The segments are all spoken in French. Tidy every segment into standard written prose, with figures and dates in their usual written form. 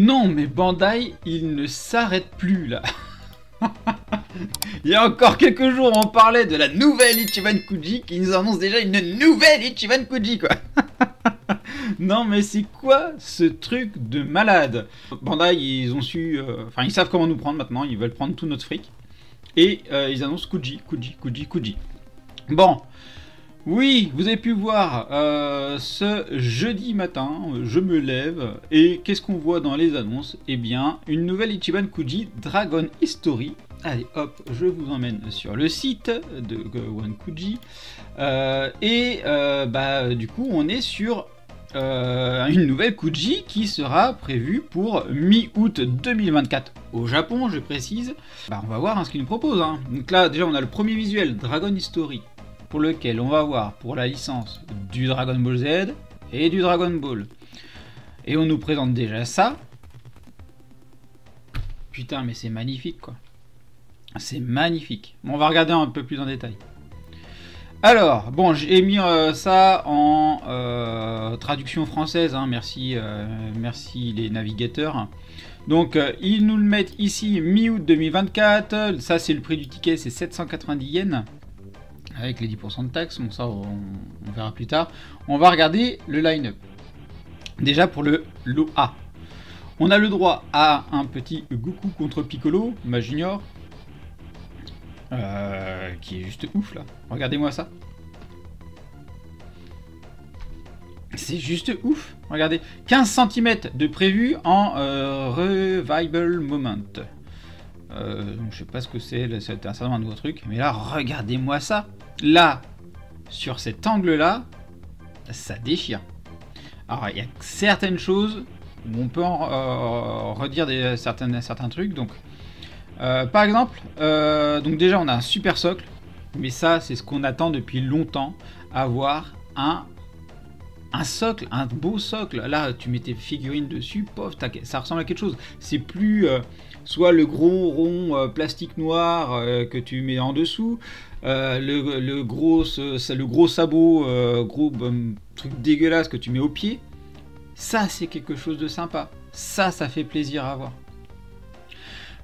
Non, mais Bandai, il ne s'arrête plus là. Il y a encore quelques jours, on parlait de la nouvelle Ichiban Kuji qui nous annonce déjà une nouvelle Ichiban Kuji, quoi. Non, mais c'est quoi ce truc de malade? Bandai, ils ont su... Enfin, ils savent comment nous prendre maintenant, ils veulent prendre tout notre fric. Et ils annoncent Kuji. Bon, oui, vous avez pu voir, ce jeudi matin, je me lève, et qu'est-ce qu'on voit dans les annonces? Eh bien, une nouvelle Ichiban Kuji, Dragon History. Allez, hop, je vous emmène sur le site de One Kuji. Du coup, on est sur une nouvelle Kuji qui sera prévue pour mi-août 2024 au Japon, je précise. Bah, on va voir ce qu'ils nous proposent. Hein. Donc là, déjà, on a le premier visuel, Dragon History, pour lequel on va voir pour la licence du Dragon Ball Z et du Dragon Ball. Et on nous présente déjà ça. Putain, mais c'est magnifique, quoi. C'est magnifique. Bon, on va regarder un peu plus en détail. Alors, bon, j'ai mis ça en traduction française, hein, merci les navigateurs. Donc, ils nous le mettent ici, mi-août 2024. Ça, c'est le prix du ticket, c'est 790 yens. Avec les 10% de taxes, bon, ça, on verra plus tard. On va regarder le line-up. Déjà, pour le lot A. On a le droit à un petit Goku contre Piccolo, ma junior. Qui est juste ouf là. Regardez-moi ça. C'est juste ouf. Regardez. 15 cm de prévu en Revival Moment. Je sais pas ce que c'est. C'est un nouveau truc. Mais là, regardez-moi ça. Là, sur cet angle-là, ça déchire. Alors, il y a certaines choses où on peut en redire certains trucs. Donc, par exemple, donc déjà on a un super socle, mais ça c'est ce qu'on attend depuis longtemps, avoir un socle, un beau socle. Là tu mets tes figurines dessus, pof, ça ressemble à quelque chose. C'est plus soit le gros rond plastique noir que tu mets en dessous, le gros sabot, truc dégueulasse que tu mets au pied. Ça c'est quelque chose de sympa, ça fait plaisir à voir.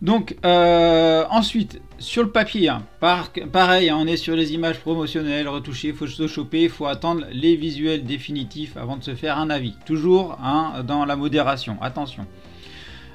Donc ensuite sur le papier, hein, pareil, hein, on est sur les images promotionnelles, retouchées, photoshopées, il faut attendre les visuels définitifs avant de se faire un avis. Toujours hein, dans la modération, attention.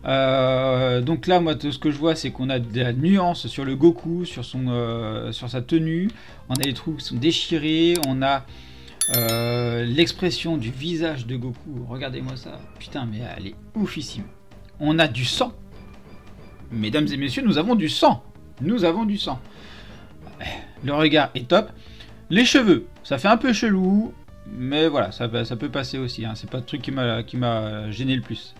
Donc là, moi, tout ce que je vois, c'est qu'on a de la nuance sur le Goku, sur sa tenue. On a des trucs qui sont déchirés, on a l'expression du visage de Goku. Regardez-moi ça, putain, mais elle est oufissime. On a du sang. Mesdames et messieurs, nous avons du sang. Nous avons du sang. Le regard est top. Les cheveux, ça fait un peu chelou, mais voilà, ça peut passer aussi. Hein. C'est pas le truc qui m'a gêné le plus.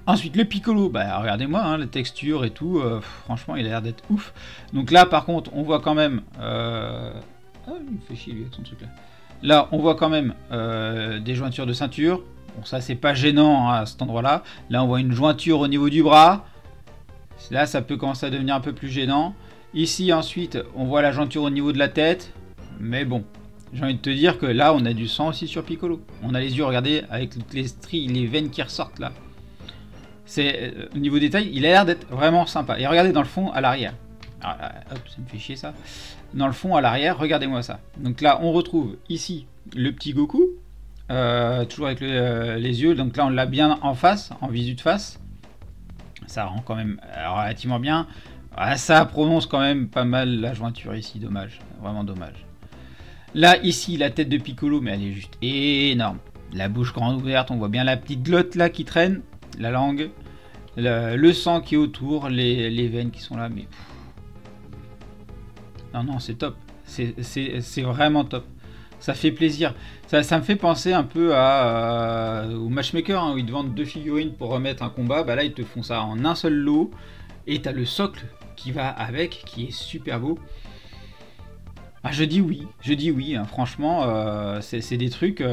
Ensuite, le Piccolo, bah, regardez-moi, hein, la texture et tout, franchement, il a l'air d'être ouf. Donc là, par contre, on voit quand même... Ah, il me fait chier, lui, avec son truc là. Là, on voit quand même des jointures de ceinture. Bon, ça, c'est pas gênant hein, à cet endroit-là. Là, on voit une jointure au niveau du bras. Là, ça peut commencer à devenir un peu plus gênant. Ici, ensuite, on voit la jointure au niveau de la tête. Mais bon, j'ai envie de te dire que là, on a du sang aussi sur Piccolo. On a les yeux, regardez, avec les stries, les veines qui ressortent là. C'est au niveau détail, il a l'air d'être vraiment sympa. Et regardez dans le fond, à l'arrière. Hop, ça me fait chier ça. Dans le fond, à l'arrière, regardez-moi ça. Donc là, on retrouve ici le petit Goku. Toujours avec les yeux. Donc là, on l'a bien en face, en visu de face. Ça rend quand même relativement bien. Ça prononce quand même pas mal la jointure ici, dommage, vraiment dommage. Là, ici, la tête de Piccolo, mais elle est juste énorme. La bouche grande ouverte, on voit bien la petite glotte là qui traîne, la langue, le sang qui est autour, les veines qui sont là, mais... Non, c'est top, c'est vraiment top. Ça fait plaisir. Ça me fait penser un peu au matchmaker, hein, où ils te vendent 2 figurines pour remettre un combat. Bah là, ils te font ça en un seul lot. Et tu as le socle qui va avec, qui est super beau. Ah, je dis oui. Hein, franchement, c'est des trucs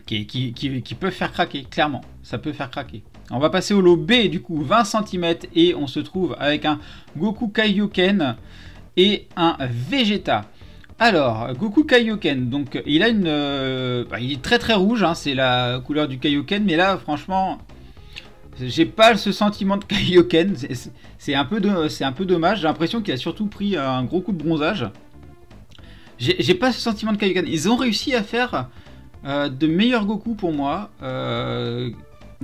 qui peuvent faire craquer, clairement. Ça peut faire craquer. On va passer au lot B, du coup, 20 cm. Et on se trouve avec un Goku Kaioken et un Vegeta. Alors, Goku Kaioken, donc il a il est très rouge, hein, c'est la couleur du Kaioken, mais là franchement, J'ai pas ce sentiment de Kaioken, c'est un peu dommage, j'ai l'impression qu'il a surtout pris un gros coup de bronzage. J'ai pas ce sentiment de Kaioken, ils ont réussi à faire de meilleurs Goku pour moi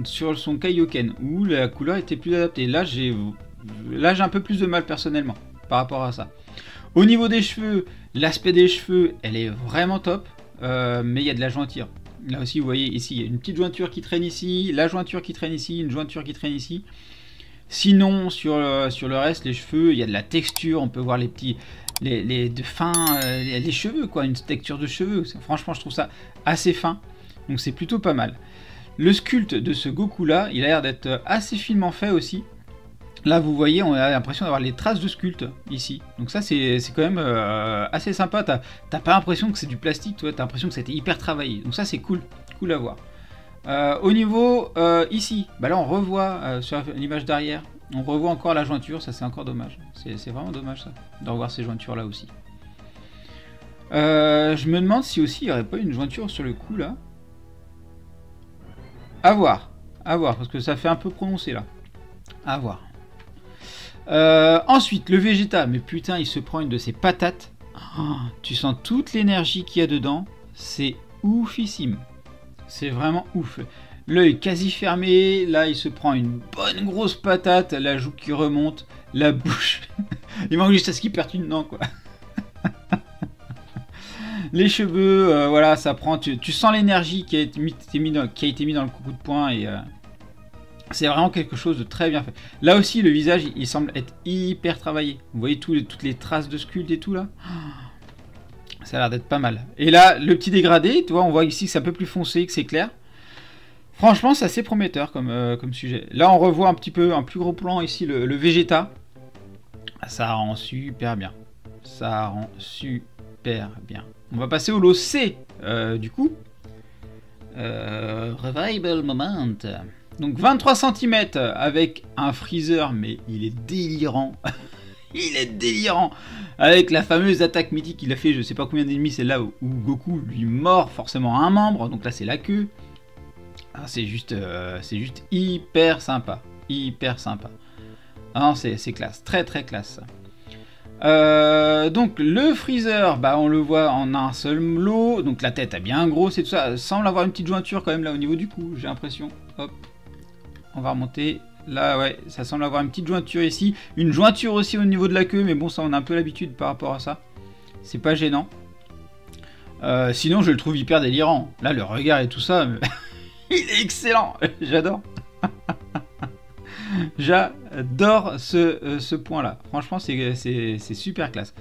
sur son Kaioken, où la couleur était plus adaptée. Là j'ai un peu plus de mal personnellement par rapport à ça. Au niveau des cheveux, l'aspect des cheveux, elle est vraiment top, mais il y a de la jointure. Là aussi, vous voyez, ici, il y a une petite jointure qui traîne ici, la jointure qui traîne ici, une jointure qui traîne ici. Sinon, sur le reste, les cheveux, il y a de la texture, on peut voir les petits, les cheveux, quoi, une texture de cheveux. Franchement, je trouve ça assez fin, donc c'est plutôt pas mal. Le sculpte de ce Goku-là, il a l'air d'être assez finement fait aussi. Là, vous voyez, on a l'impression d'avoir les traces de sculpte ici. Donc ça, c'est quand même assez sympa. T'as pas l'impression que c'est du plastique, toi. T'as l'impression que c'était hyper travaillé. Donc ça, c'est cool à voir. Au niveau ici, bah là, on revoit sur l'image d'arrière, on revoit encore la jointure. Ça, c'est encore dommage. C'est vraiment dommage, ça, de revoir ces jointures-là aussi. Je me demande si aussi il n'y aurait pas une jointure sur le cou, là. À voir, parce que ça fait un peu prononcé, là. À voir. Ensuite, le Vegeta, mais putain, il se prend une de ses patates. Oh, tu sens toute l'énergie qu'il y a dedans. C'est oufissime. C'est vraiment ouf. L'œil quasi fermé. Là, il se prend une bonne grosse patate. La joue qui remonte. La bouche. Il manque juste à ce qu'il perde une dent, quoi. Les cheveux, voilà, ça prend. Tu sens l'énergie qui a été mise dans le coup de poing et. C'est vraiment quelque chose de très bien fait. Là aussi, le visage, il semble être hyper travaillé. Vous voyez toutes les traces de sculpte et tout là. Ça a l'air d'être pas mal. Et là, le petit dégradé, tu vois, on voit ici que c'est un peu plus foncé, que c'est clair. Franchement, c'est assez prometteur comme sujet. Là, on revoit un petit peu un plus gros plan ici, le Vegeta. Ça rend super bien. Ça rend super bien. On va passer au lot C, du coup. Revival Moment. Donc 23 cm avec un Freezer, mais il est délirant. Il est délirant. Avec la fameuse attaque mythique qu'il a fait, je sais pas combien d'ennemis, c'est là où Goku lui mord forcément un membre. Donc là c'est la queue. Ah, c'est juste hyper sympa. Hyper sympa. Ah, c'est classe. Très très classe. Donc le Freezer, bah, on le voit en un seul lot. Donc la tête est bien grosse et tout ça. Semble avoir une petite jointure quand même là au niveau du cou, j'ai l'impression. Hop. On va remonter. Là, ouais, ça semble avoir une petite jointure ici. Une jointure aussi au niveau de la queue, mais bon, ça, on a un peu l'habitude par rapport à ça. C'est pas gênant. Sinon, je le trouve hyper délirant. Là, le regard et tout ça, il est excellent. J'adore. J'adore ce point-là. Franchement, c'est super classe.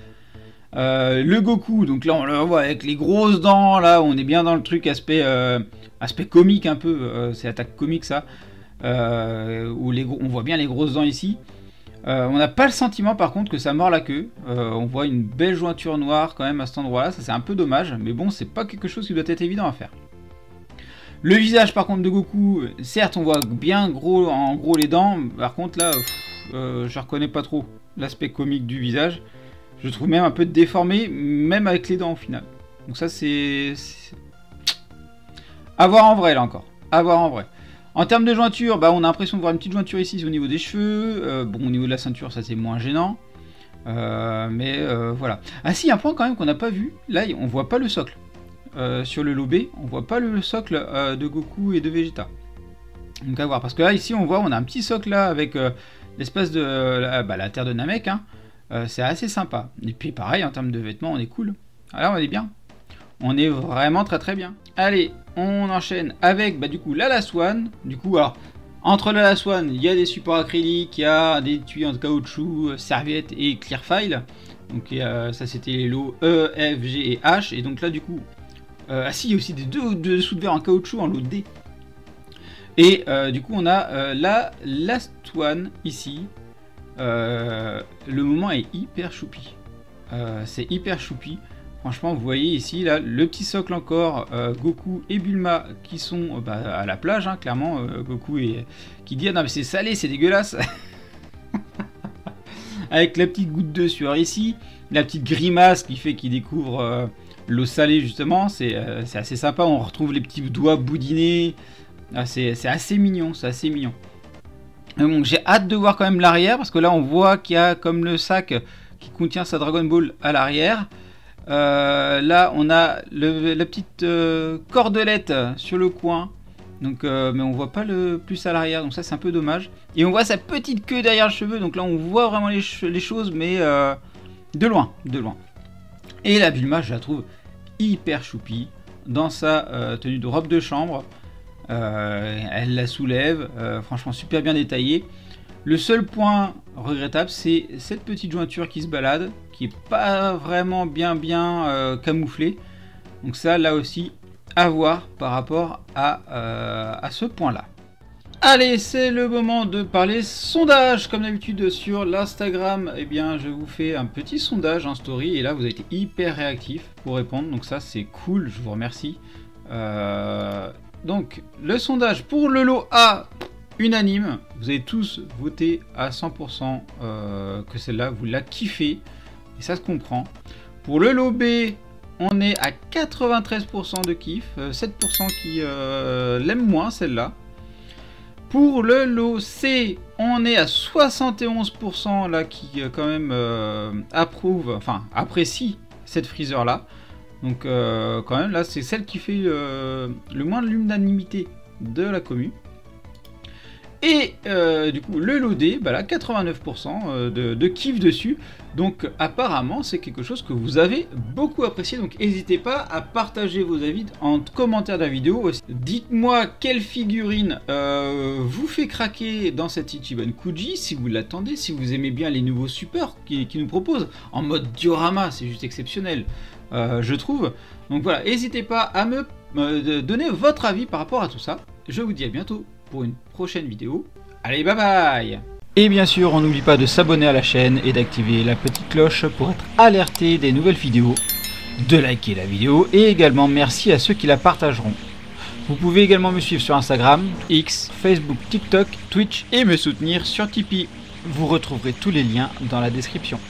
Le Goku, donc là, on le voit avec les grosses dents. Là, on est bien dans le truc aspect comique un peu. C'est attaque comique, ça. Où on voit bien les grosses dents ici. On n'a pas le sentiment par contre que ça mord la queue. On voit une belle jointure noire quand même à cet endroit là, ça c'est un peu dommage, mais bon, c'est pas quelque chose qui doit être évident à faire. Le visage par contre de Goku, certes on voit bien en gros les dents, par contre là je reconnais pas trop l'aspect comique du visage. Je le trouve même un peu déformé, même avec les dents au final. Donc ça c'est à voir en vrai là encore, à voir en vrai. En termes de jointure, bah, on a l'impression de voir une petite jointure ici au niveau des cheveux. Bon, au niveau de la ceinture, ça c'est moins gênant. Mais voilà. Ah si, un point quand même qu'on n'a pas vu. Là, on voit pas le socle. Sur le lobé, on voit pas le socle de Goku et de Vegeta. Donc à voir. Parce que là, ici, on a un petit socle là avec l'espèce de la terre de Namek. Hein. C'est assez sympa. Et puis pareil, en termes de vêtements, on est cool. Alors, on est bien. On est vraiment très très bien. Allez, on enchaîne avec du coup la Last One. Du coup, alors, entre la Last One, il y a des supports acryliques, il y a des tuyaux en caoutchouc, serviettes et clear file. Donc ça c'était les lots E, F, G et H. Et donc là du coup, il y a aussi des deux sous de verre en caoutchouc en lot D. Et du coup on a la Last One ici. Le moment est hyper choupi. C'est hyper choupi. Franchement, vous voyez ici, là, le petit socle encore, Goku et Bulma qui sont à la plage, hein, clairement. Goku qui dit « Ah non, mais c'est salé, c'est dégueulasse !» Avec la petite goutte de sueur ici, la petite grimace qui fait qu'il découvre l'eau salée, justement. C'est assez sympa, on retrouve les petits doigts boudinés. Ah, c'est assez mignon, c'est assez mignon. Donc j'ai hâte de voir quand même l'arrière, parce que là on voit qu'il y a comme le sac qui contient sa Dragon Ball à l'arrière. Là on a la petite cordelette sur le coin, donc, mais on voit pas le plus à l'arrière, donc ça c'est un peu dommage. Et on voit sa petite queue derrière le cheveu, donc là on voit vraiment les choses, mais de loin, de loin. Et la Bulma, je la trouve hyper choupie dans sa tenue de robe de chambre. Elle la soulève, franchement super bien détaillé. Le seul point regrettable, c'est cette petite jointure qui se balade, qui est pas vraiment bien camouflée. Donc ça, là aussi, à voir par rapport à ce point-là. Allez, c'est le moment de parler sondage. Comme d'habitude sur l'Instagram, eh bien, je vous fais un petit sondage en story. Et là, vous avez été hyper réactifs pour répondre. Donc ça, c'est cool, je vous remercie. Donc, le sondage pour le lot A, unanime. Vous avez tous voté à 100% que celle-là, vous la kiffez. Et ça se comprend. Pour le lot B, on est à 93% de kiff. 7% qui l'aiment moins, celle-là. Pour le lot C, on est à 71% là qui quand même approuve, enfin apprécie cette Freezer là. Donc quand même là c'est celle qui fait le moins de l'unanimité de la commu. Et du coup le lot D, bah là 89% de kiff dessus. Donc apparemment c'est quelque chose que vous avez beaucoup apprécié. Donc n'hésitez pas à partager vos avis en commentaire de la vidéo. Dites-moi quelle figurine vous fait craquer dans cette Ichiban Kuji, si vous l'attendez, si vous aimez bien les nouveaux supports qu'ils nous proposent. En mode diorama, c'est juste exceptionnel, je trouve. Donc voilà, n'hésitez pas à me donner votre avis par rapport à tout ça. Je vous dis à bientôt pour une prochaine vidéo. Allez, bye bye! Et bien sûr, on n'oublie pas de s'abonner à la chaîne et d'activer la petite cloche pour être alerté des nouvelles vidéos, de liker la vidéo et également merci à ceux qui la partageront. Vous pouvez également me suivre sur Instagram, X, Facebook, TikTok, Twitch et me soutenir sur Tipeee. Vous retrouverez tous les liens dans la description.